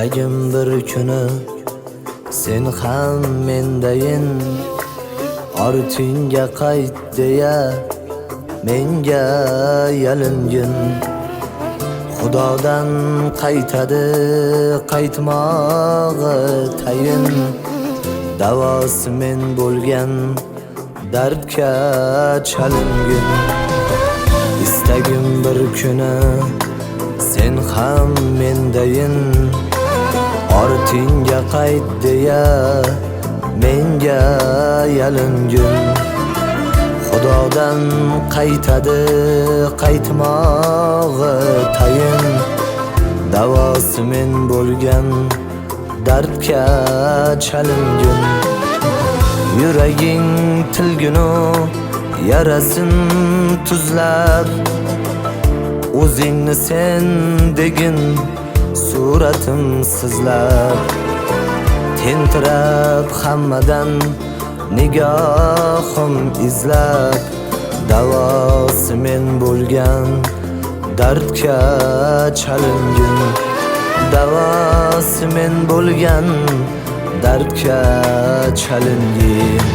Istagim bir kuni sen ham mendayin, ortingga qayt deya menga yalingin. Xudodan qaytadi qaytmog'i tayin, davosi men bo'lgan dardga chalingin. Istagim bir kuni sen ham mendayin, ortingga qayt deya menga yalingin. Xudodan qaytadi qaytmog'i tayin, davosi men bo'lgan dardga chalingin. Yuraging tilginu yarasin tuzlab, o'zingni sen degin suratim sizlab. Tentirab hammadan nigohim izlab, davosi men bo'lgan dardga chalingin. Davosi men bo'lgan dardga chalingin.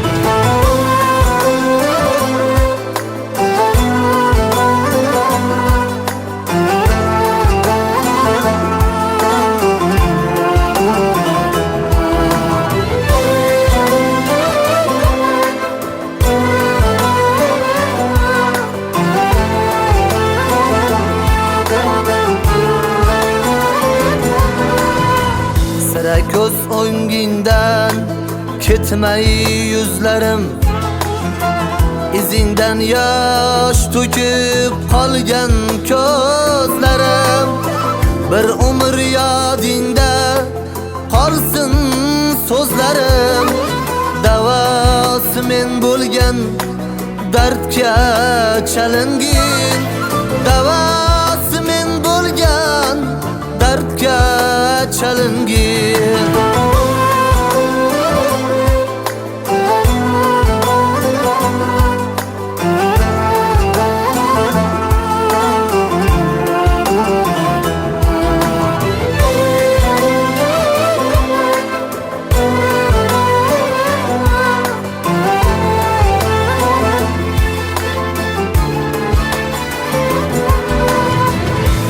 Ko'z o'ngingdan ketmay yuzlarim, izingdan yosh to'kib qolgan ko'zlarim. Bir umr yodingda qolsin so'zlarim, davosi men bo'lgan dardga chalingin. Davosi men bo'lgan dardga chalingin.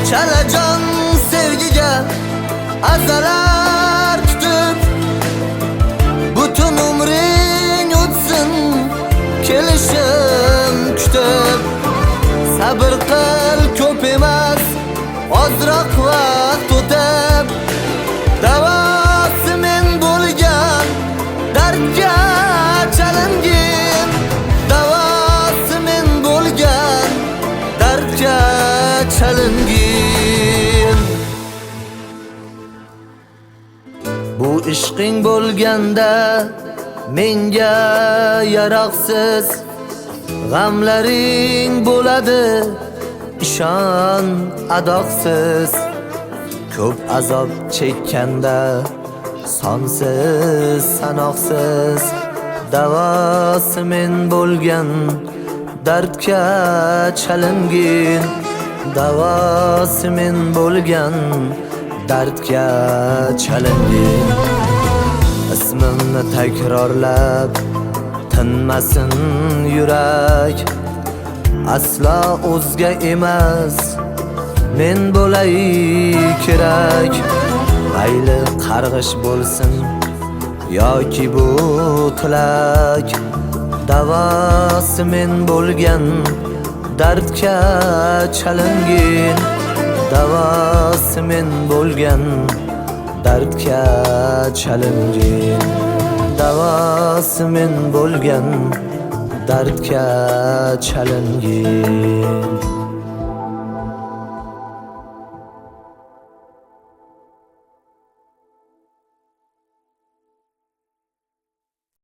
Chalajon sevgiga azalar tutib, butun umring o'tsin kelishim kutib. Sabr qil, ko'p emas ozroq vaqt o'tib, davosi men bo'lgan dardga chalingin. Davosi men bo'lgan dardga chalingin. Bu ishqing bo'lganda menga yaroqsiz, g'amlaring bo'ladi ishon adoqsiz. Ko'p azob chekkanda sonsiz sanoqsiz, davosi men bo'lgan dardga chalingin. Davosi men bo'lgan dardga chalingin. Ismimni takrorlab tinmasin yurak, aslo o'zga emas men bo'lay kerak. Mayli qarg'ish bo'lsin yoki bu tilak, davosi men bo'lgan dardga chalingin. Davosi men bo'lgan dardga chalingin. Davosi men bo'lgan dardga chalingin.